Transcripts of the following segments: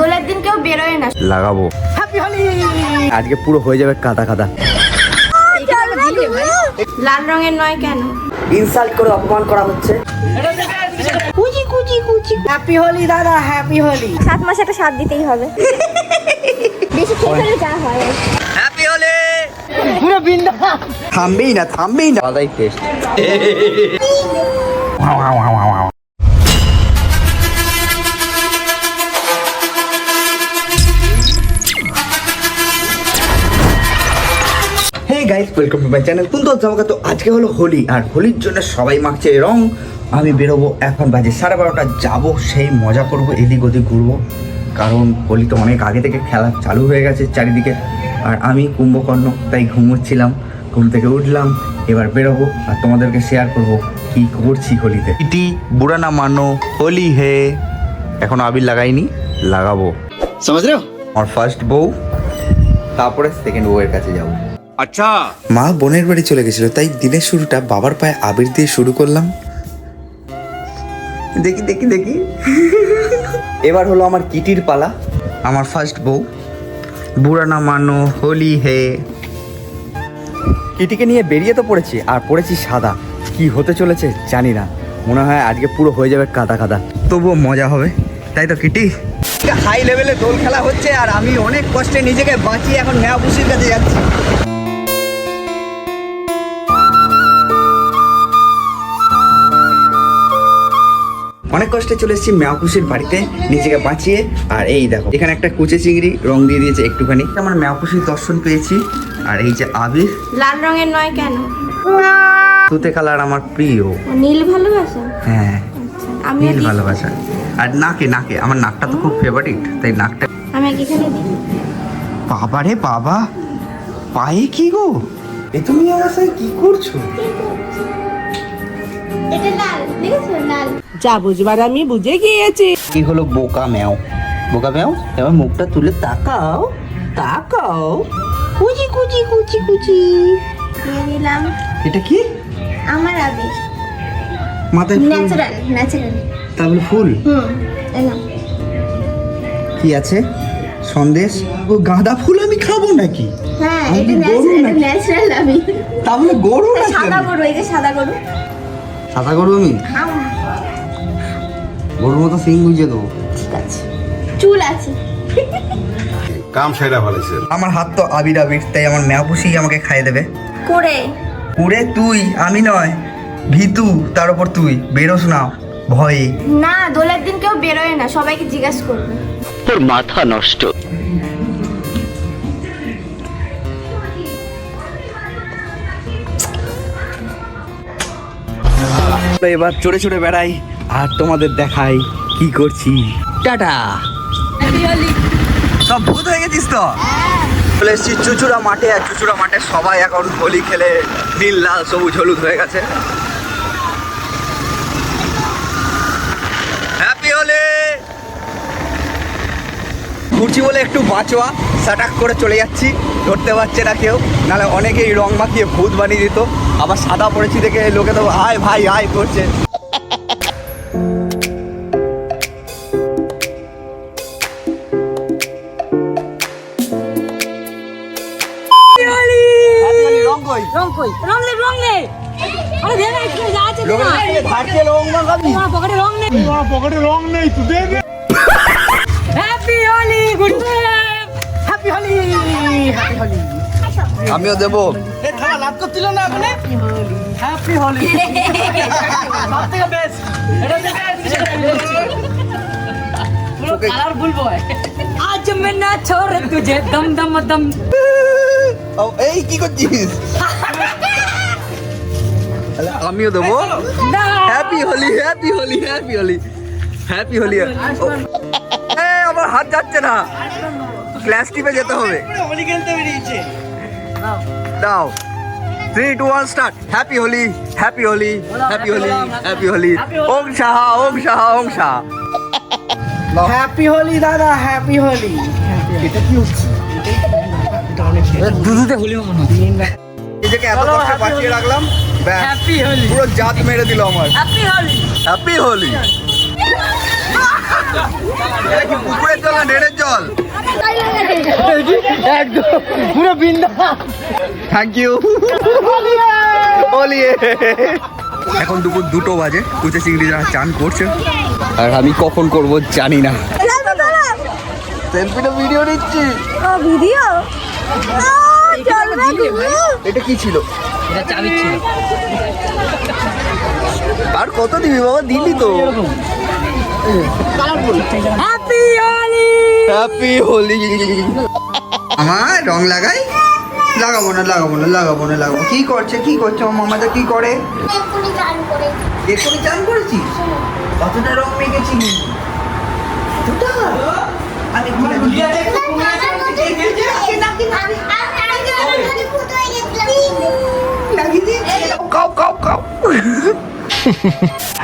দোলের দিন কেউ বেরোয় না। লাগাবো আজকে পুরো হয়ে যাবে কাদা কাদা। লাল রঙের নয় কেন? ইনসাল্ট করে অপমান করা হচ্ছে। কুচি কুচি কুচি। হ্যাপি হোলি দাদা, হ্যাপি হোলি। 7 মাসে একটা সাত দিতেই হবে। বেশি খেয়ে ফেলে যা হয়। হ্যাপি হোলি। পুরো বিন্দা থামবেই না আলাদাই taste. Hey guys, welcome to my channel Kuntal জামাকা। তো আজকে হলো হোলি, আর হোলির জন্য সবাই মাখছে রং। আমি বেরোবো, এখন বাজে 12:30, যাবো সেই মজা করব, এদিক ওদিক ঘুরবো, কারণ হোলি তো অনেক আগে থেকে খেলা চালু হয়ে গেছে চারিদিকে। আর আমি কুম্ভকর্ণ, তাই ঘুমোচ্ছিলাম, ঘুম থেকে উঠলাম, এবার বেরোবো আর তোমাদেরকে শেয়ার করব কি করছি হোলিতে। ইটি বুড়া না মানো, হোলি হে। এখনো আবির লাগাইনি, লাগাবো। সমাজ রে আমার ফার্স্ট বউ, তারপরে সেকেন্ড বউয়ের কাছে যাবো। আচ্ছা, মা বোনের বাড়ি চলে গেছিল, তাই দিনের শুরুটা বাবার পায়ে আবির দিয়ে শুরু করলাম। দেখি দেখি দেখি এবার হলো আমার কিটির পালা, আমার ফার্স্ট বউ। বুড়া না মানো, হোলি হে। কিটিকে নিয়ে বেরিয়ে তো পড়েছি, আর পড়েছি সাদা। কি হতে চলেছে জানি না, মনে হয় আজকে পুরো হয়ে যাবে কাদা কাদা, তবুও মজা হবে, তাই তো কিটি? হাই লেভেলে দোল খেলা হচ্ছে, আর আমি অনেক কষ্টে নিজেকে বাঁচিয়ে এখন মেয়াপুষির কাছে যাচ্ছি। অনেক কষ্টে চলে এসেছি মেয়াপুষির বাড়িতে নিজেকে বাঁচিয়ে। আর এই দেখো, এখানে একটা কুচে চিংড়ি রং দিয়ে দিয়েছে একটুখানি। আমার মেয়াপুষির দর্শন পেয়েছি। আর এই যে আবির, লাল রঙের নয় কেন? তুতে কালার আমার প্রিয়। নীল ভালোবাসা? হ্যাঁ, আচ্ছা, আমি নীল ভালোবাসা। আর নাকে আমার নাকটা তো খুব ফেভারিট, তাই নাকটা। আমি এখানে দিই। বাবা রে বাবা, পায়ে কি গো? এ তুমি আমার সাথে কি করছো? এটা লাল, দেখেছো লাল? যা বুঝবার আমি বুঝে গিয়েছি। কি হলো বোকা ম্যাও? বোকা ম্যাও, এবার মুখটা তুলে তাকাও, তাকাও। কুচি কুচি কুচি কুচি। নিয়ে নিলাম। এটা কি? আমার আবির। মাথায় ফুল? ন্যাচারাল। তাহলে ফুল এলাম। কি আছে? সন্দেশ? ও গাঁদা ফুল আমি খাবো নাকি? হ্যাঁ, আমি এটা গরু নাকি? ন্যাচারাল আবির। তাহলে গরু নাকি? সাদা গরু, এই যে সাদা গরু। সাদা গরু আমি? খাও না। গরুর মতো সিং বুঝিয়ে দেবো। ঠিক আছে, চুল আছে। কাম সেরা ভালোছে। আমার হাত তো আবির আবির, তাই আমার মেয়াপুষি আমাকে খাইয়ে দেবে। করে ওরে তুই, আমি নয়। ভিতু, তার উপর তুই বেরোস না ভয়ে। না, দোলের দিন কেউ বেরোয় না, সবাইকে জিজ্ঞাসা করবে। তোর মাথা নষ্ট। এবার চড়ে চড়ে বেড়াই আর তোমাদের দেখাই কি করছি। টাটা। সব ভূত হয়ে গেছিস তো? চলে এসেছি চুচুড়া মাঠে, আর চুচুড়া মাঠে সবাই এখন হোলি খেলে নীল লাল সবুজ হলুদ হয়ে গেছে। হ্যাপি হোলি। ঘুরছি বলে একটু বাঁচোয়া, সাটাক করে চলে যাচ্ছি, ধরতে পারছে না কেউ, নাহলে অনেকেই রং মাখিয়ে ভূত বানিয়ে দিত। আবার সাদা পড়েছি দেখে লোকে তো আয় ভাই আয় করছে। রং কই? রং নে। আরে দে না, একটু যা আছে লোকে ধারছে রং মাখাবি। তোমার পকেটে রং নেই। তুই দে দে। Happy Holi, good happy Holi, happy Holi. আমিও দেবো। এ থালা লাভ করছিল না আপনি? হ্যাপি হোলি। সবথেকে বেস্ট। এটা বেস্ট। পুরো কালারফুল বয়। আজ मैं ना छोड़ तुझे दम दम दम। এই কি করছিস? আমিও দেবো। Happy Holi, happy Holi, happy Holi, happy Holi. আমার হাত যাচ্ছে না, ক্লাস টিপে যেতে হবে। হোলি খেলতে বেরিয়েছে। দাও 3 2 1 start. Happy Holi, happy Holi, happy Holi, happy Holi. ওং সাহা, ওং সাহা, ওং সাহা। হ্যাপি হোলি দাদা, হ্যাপি হোলি। এটা কি হচ্ছে? দুধুতে হোলি মনে হয়। নিজেকে এত কষ্ট বাঁচিয়ে রাখলাম, ব্যাস হ্যাপি হোলি। পুরো জাত মেরে দিল আমার। হ্যাপি হোলি। হ্যাপি হোলি। এটা কি পুকুরের জল না ডেরের জল? একদম পুরো বিন্দা। Thank you. এখন দুপুর 2টো বাজে, কুচে চিংড়িরা চান করছে আর আমি কখন করব জানি না। সেলফিটা ভিডিও নিচ্ছি। ভিডিও এটা কি ছিল? এটা চাবি ছিল। আর কত দিবি বাবা? দিলি তো। হ্যাপি হোলি। হ্যাপি হোলি। আমার রং লাগাই? লাগাবো না লাগাবো না লাগাবো না লাগাবো। কি করছে কি করছে আমার মামাটা? কি করে? এক্ষুনি চান করেছিস? কতটা রং মেখেছিলি? দুটা? আমি কাউ কাউ কাউ।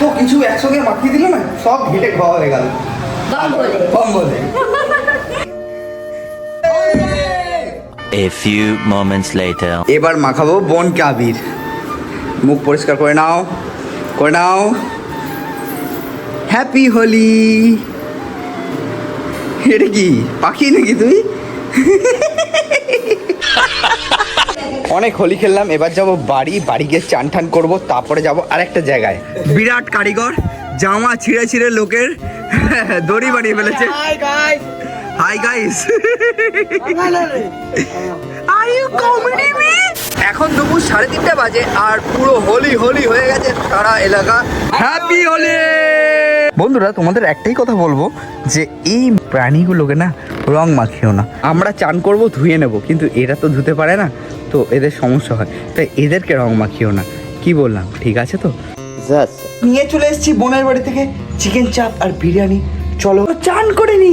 তো কিছু একসঙ্গে মাখিয়ে দিল না, সব ঘেটে খাওয়া হয়ে গেল কম বলে। A few moments later. এবার মাখাবো বোনকে আবির। মুখ পরিষ্কার করে নাও, করে নাও। হ্যাপি হোলি। এটা কি পাখি নাকি তুই? অনেক হোলি খেললাম, এবার যাব বাড়ি। বাড়ি গিয়ে চান টান করবো, তারপরে যাব আরেকটা জায়গায়। বিরাট কারিগর, জামা ছিঁড়ে ছিঁড়ে লোকের দড়ি বানিয়ে ফেলেছে। Hi guys, are you comedy me? এখন দুপুর 3:30 বাজে আর পুরো হোলি হোলি হয়ে গেছে সারা এলাকা। হ্যাপি হোলি। বন্ধুরা, তোমাদের একটাই কথা বলবো যে এই প্রাণীগুলোকে না রং মাখিও না। আমরা চান করব, ধুয়ে নেব, কিন্তু এরা তো ধুতে পারে না, তো এদের সমস্যা হয়, তাই এদেরকে রং মাখিও না। কি বললাম ঠিক আছে তো? নিয়ে চলে এসেছি বোনের বাড়ি থেকে চিকেন চাপ আর বিরিয়ানি। চলো চান করে নি।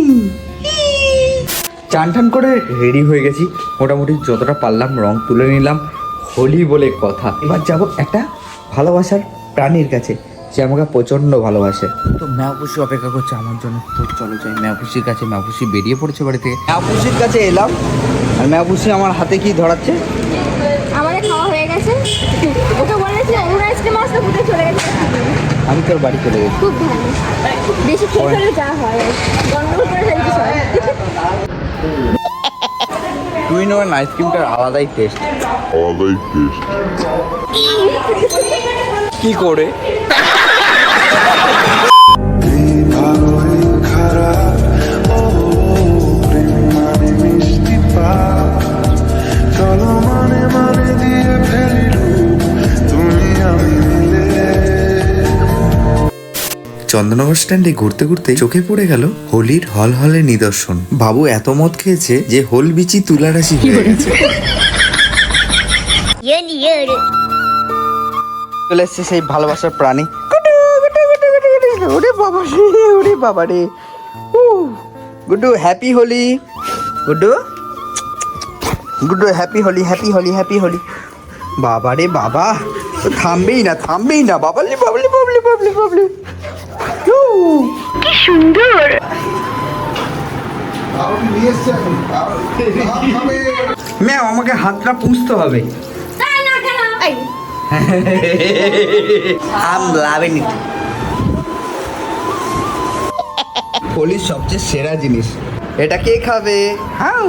চান টান করে রেডি হয়ে গেছি, মোটামুটি যতটা পারলাম রং তুলে নিলাম। হোলি বলে কথা, এবার যাব একটা ভালোবাসার প্রাণীর কাছে, সে আমাকে প্রচণ্ড ভালোবাসে। তো ম্যাপুসি অপেক্ষা করছে আমার জন্য, তো চলো যাই ম্যাপুসির কাছে। ম্যাপুসি বেরিয়ে পড়েছে বাড়ি থেকে। ম্যাপুসির কাছে এলাম আর ম্যাপুসি আমার হাতে কি ধরাচ্ছে? আমাদের খাওয়া হয়ে গেছে। ওকে বলেছি অরুণ আইসক্রিম আসতে ফুটে চলে গেছে। আমি তোর বাড়ি চলে গেছি। খুব ভালো, বেশি খেয়ে ফেলে যা হয় গন্ডগোল করে ফেলে কিছু হয়। তুই নেবেন আইসক্রিমটার আলাদাই টেস্ট। কি করে? চন্দননগর স্ট্যান্ডে ঘুরতে ঘুরতে চোখে পড়ে গেল হোলির হল হলে নিদর্শন। বাবু এত মদ খেয়েছে যে হোল বিচি তুলারাশি হয়ে গেছে। চলে এসছে সেই ভালোবাসার প্রাণী। ওরে বাবা রে, ওরে বাবা রে। Guddu happy Holi. Guddu Guddu happy Holi, happy Holi, happy Holi. বাবা রে বাবা, থামবেই না থামবেই না। বাবলি বাবলি বাবলি বাবলি বাবলি। কি সুন্দর। ম্যাম আমাকে হাতটা পুষতে হবে। তাই না কেন? এই I'm loving it. হোলির সবচেয়ে সেরা জিনিস এটা। কে খাবে? হাউ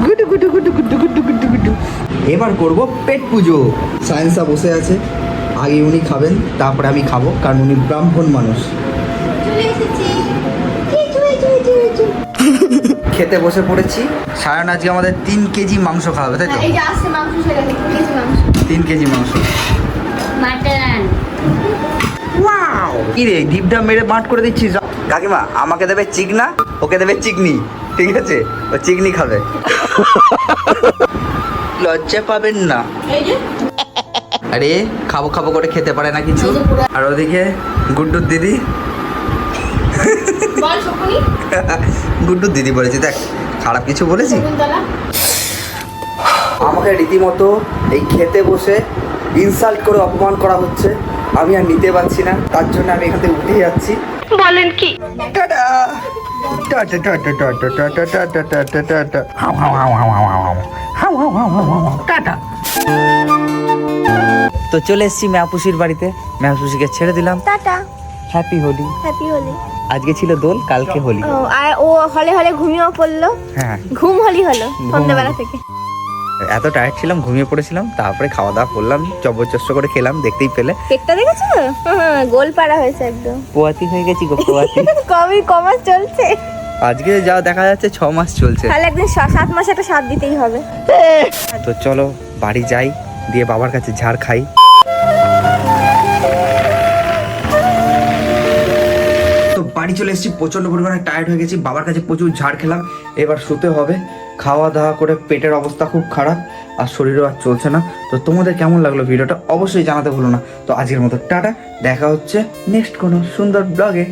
গুডু গুডু গুডু গুডু গুডু গুডু গুডু। এবার করব পেট পুজো। সায়েন্সা বসে আছে, আগে উনি খাবেন তারপরে আমি খাবো, কারণ উনি ব্রাহ্মণ মানুষ। চলে এসেছি। খেতে বসে পড়েছি। সায়ন আজকে আমাদের 3 কেজি মাংস খাওয়াবে, তাই তো? এই যে আসছে মাংস চলে গেছে, 2 কেজি মাংস। 3 কেজি মাংস। মাটন। কি রে ডিপটা মেরে মাঠ করে দিচ্ছিস? কাকিমা আমাকে দেবে চিকনা, ওকে দেবে চিকনি, ঠিক আছে? ও চিকনি খাবে। লজ্জা পাবেন না। এই যে আরে খাবো খাবো করে খেতে পারে না কিছু। আর ওদিকে গুড্ডুর দিদি, বল শকুনি। গুড্ডুর দিদি বলেছি, দেখ খারাপ কিছু বলেছি? শকুন্তলা। আমাকে রীতিমতো এই খেতে বসে ইনসাল্ট করে অপমান করা হচ্ছে। আমি আর নিতে পারছি না, তার জন্য আমি এখান থেকে উঠে যাচ্ছি। বলেন কি? Tata tata tata tata tata tata tata tata. হাউ হাউ হাউ হাউ হাউ হাউ হাউ হাউ হাউ হাউ হাউ হাউ। টাটা। তো চলে এসেছি ম্যাপুসির বাড়িতে। ম্যাপুসিকে ছেড়ে দিলাম। Tata. Happy Holi. Happy Holi. আজকে ছিল দোল, কালকে হোলি। ও, আর ও হলে হলে ঘুমিয়েও পড়লো। হ্যাঁ, ঘুম হলি হলো সন্ধ্যাবেলা থেকে। এত টায়ার্ড ছিলাম, ঘুমিয়ে পড়েছিলাম। তারপরে খাওয়া দাওয়া করলাম, জবরদস্ত করে খেলাম, দেখতেই পেলে। কেকটা দেখেছো? হ্যাঁ, গোল পাড়া হয়েছে একদম। পোয়াতি হয়ে গেছি গো, পোয়াতি। কমাস চলছে। আজকে যা দেখা যাচ্ছে 6 মাস চলছে। তাহলে একদিন 7 মাস একটা সাথ দিতেই হবে। তো চলো বাড়ি যাই, দিয়ে বাবার কাছে ঝাড় খাই। তো বাড়ি চলে এসেছি, প্রচন্ড পরিমাণে টায়ার্ড হয়ে গেছি, বাবার কাছে প্রচুর ঝাড় খেলাম। এবার শুতে হবে। খাওয়া দাওয়া করে পেটের অবস্থা খুব খারাপ, আর শরীরও আর চলছে না। তো তোমাদের কেমন লাগলো ভিডিওটা অবশ্যই জানাতে ভুলো না। তো আজকের মতো টাটা, দেখা হচ্ছে নেক্সট কোনো সুন্দর ব্লগে।